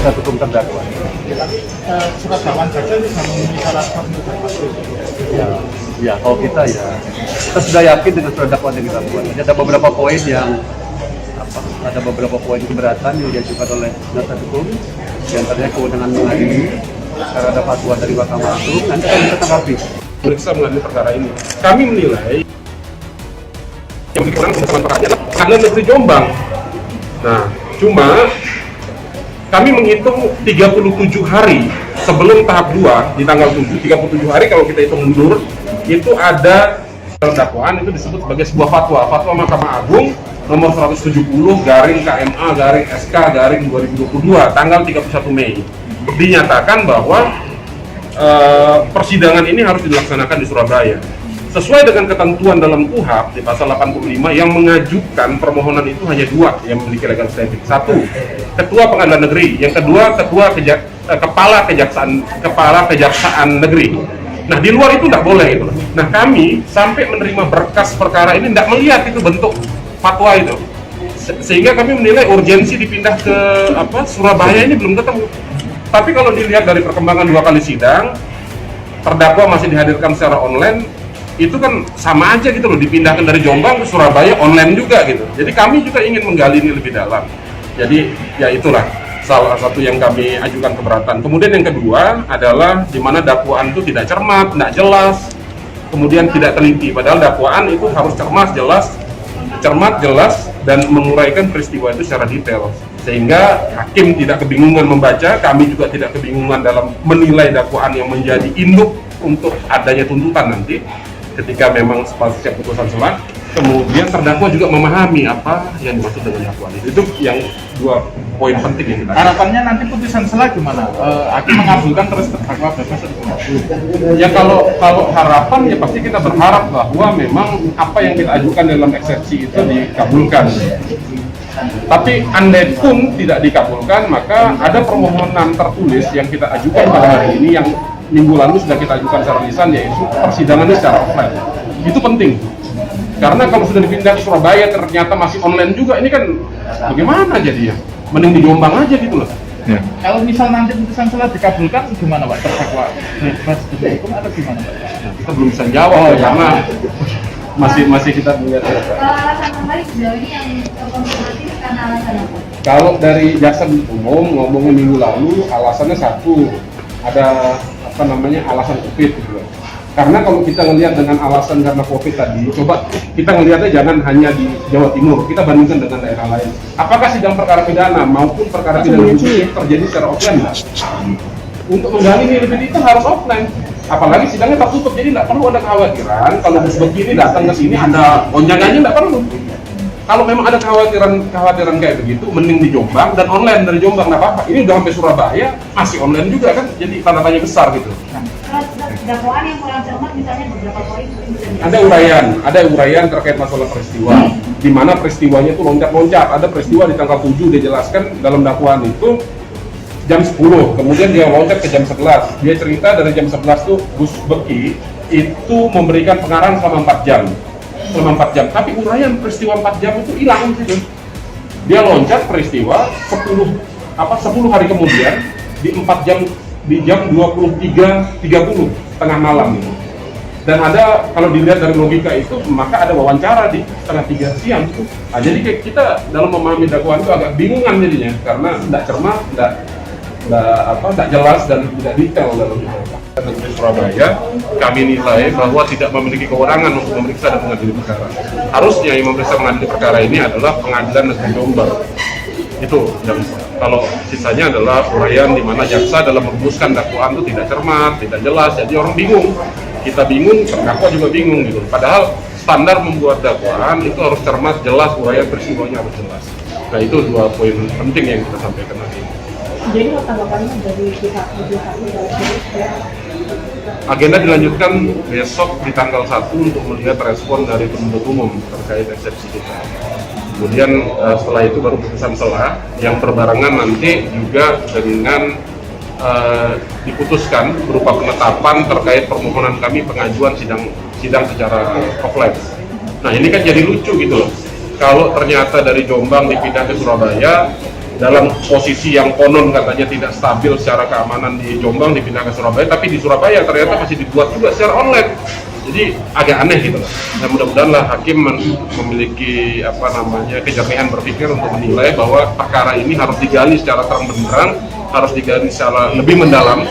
penasihat hukum terdakwa. Surat dakwaan saja bisa memenuhi syarat Ya, kalau kita sudah yakin dengan surat dakwaan yang kita buat. Ada beberapa poin yang ada beberapa poin keberatan yang diajukan oleh penasihat hukum, di antaranya kewenangan mengadili, karena ada fatwa dari Mahkamah Agung. Nanti akan kita tanggapi. Periksa mengadili perkara ini. Kami menilai yang berkenan pemeriksaan perkara Pengadilan Negeri Jombang. Nah, cuma kami menghitung 37 hari sebelum tahap 2 di tanggal 7, 37 hari kalau kita hitung mundur, itu ada dakwaan itu disebut sebagai sebuah fatwa Mahkamah Agung nomor 170/KMA/SK/2022 tanggal 31 Mei. Dinyatakan bahwa persidangan ini harus dilaksanakan di Surabaya. Sesuai dengan ketentuan dalam KUHP di pasal 85 yang mengajukan permohonan itu hanya 2 yang memiliki legal standing. 1, Ketua Pengadilan Negeri, yang kedua Kepala Kejaksaan Negeri. Nah, di luar itu tidak boleh itu. Nah, kami sampai menerima berkas perkara ini tidak melihat itu bentuk fatwa itu. Sehingga kami menilai urgensi dipindah ke Surabaya ini belum ketemu. Tapi kalau dilihat dari perkembangan 2 kali sidang, terdakwa masih dihadirkan secara online, itu kan sama aja gitu loh, dipindahkan dari Jombang ke Surabaya online juga gitu. Jadi kami juga ingin menggali ini lebih dalam. Jadi ya itulah salah satu yang kami ajukan keberatan. Kemudian yang kedua adalah di mana dakwaan itu tidak cermat, tidak jelas, kemudian tidak teliti. Padahal dakwaan itu harus cermat, jelas, dan menguraikan peristiwa itu secara detail. Sehingga hakim tidak kebingungan membaca, kami juga tidak kebingungan dalam menilai dakwaan yang menjadi induk untuk adanya tuntutan nanti ketika memang pasca putusan selah. Kemudian terdakwa juga memahami apa yang dimaksud dengan dakwaan itu yang 2 poin penting yang kita harapannya nanti putusan selah gimana? Hakim mengabulkan terus terdakwa bebas atau gimana? Ya kalau harapan ya pasti kita berharap bahwa memang apa yang kita ajukan dalam eksepsi itu dikabulkan. Tapi andai pun tidak dikabulkan, maka ada permohonan tertulis yang kita ajukan pada hari ini yang minggu lalu sudah kita ajukan secara lisan, yaitu persidangannya secara offline. Itu penting. Karena kalau sudah dipindah ke Surabaya ternyata masih online juga, ini kan bagaimana jadinya? Mending di Jombang aja gitu loh. Ya. Kalau misal nanti putusan selah dikabulkan, gimana Pak? Terdakwa bebas hukum atau gimana Pak? Nah, kita belum bisa jawab karena masih kita melihat. Alasan kembali sejauh ini yang konfirmasi karena alasan apa? Kalau dari jaksa umum ngomongin minggu lalu alasannya satu, ada alasan COVID gitu. Karena kalau kita ngelihat dengan alasan karena COVID tadi, coba kita ngelihatnya jangan hanya di Jawa Timur, kita bandingkan dengan daerah lain. Apakah sidang perkara pidana maupun perkara pidana khusus terjadi secara offline? Untuk menggali ini lebih detail harus offline. Apalagi sidangnya tertutup, jadi tidak perlu ada kekhawatiran kalau bus begini datang ke sini ada gonjangannya, tidak perlu. Kalau memang ada kekhawatiran kayak begitu, mending di Jombang dan online dari Jombang, nggak apa-apa. Ini udah sampai Surabaya, masih online juga kan, jadi tanda tanya besar gitu. Dakwaan yang kurang cermat misalnya beberapa poin Ada uraian terkait masalah peristiwa, di mana peristiwanya itu loncat-loncat. Ada peristiwa di tanggal 7 dia jelaskan dalam dakwaan itu jam 10, kemudian dia loncat ke jam 11. Dia cerita dari jam 11 tuh Gus Beki itu memberikan pengarahan selama 4 jam. Tapi uraian peristiwa 4 jam itu hilang gitu. Dia loncat peristiwa 10 hari kemudian di 4 jam, di jam 23.30 tengah malam gitu. Dan ada, kalau dilihat dari logika itu, maka ada wawancara di setengah 3 siang. Nah, jadi kayak kita dalam memahami dakwaan itu agak bingungan jadinya, karena tidak cermat, tidak jelas dan tidak detail dalam dakwaan. Negeri Surabaya, kami nilai bahwa tidak memiliki kewenangan untuk memeriksa dan mengadili perkara. Harusnya yang memeriksa mengadili perkara ini adalah Pengadilan Negeri Jombang. Itu yang kalau sisanya adalah uraian di mana jaksa dalam merumuskan dakwaan itu tidak cermat, tidak jelas, jadi orang bingung. Kita bingung, terdakwa juga bingung gitu. Padahal standar membuat dakwaan itu harus cermat, jelas, uraian peristiwanya harus jelas. Nah, itu 2 poin penting yang kita sampaikan hari ini. Jadi tanggapannya dari pihak majelis ya? Agenda dilanjutkan besok di tanggal 1 untuk melihat respon dari penuntut umum terkait eksepsi kita. Kemudian setelah itu baru putusan selah yang berbarengan nanti juga dengan diputuskan berupa penetapan terkait permohonan kami pengajuan sidang secara offline. Nah, ini kan jadi lucu gitu loh. Kalau ternyata dari Jombang dipindah ke Surabaya, dalam posisi yang konon katanya tidak stabil secara keamanan di Jombang dipindah ke Surabaya, tapi di Surabaya ternyata masih dibuat juga secara online. Jadi agak aneh gitu loh. Dan mudah-mudahan lah hakim memiliki kejernihan berpikir untuk menilai bahwa perkara ini harus digali secara terang benderang, harus digali secara lebih mendalam.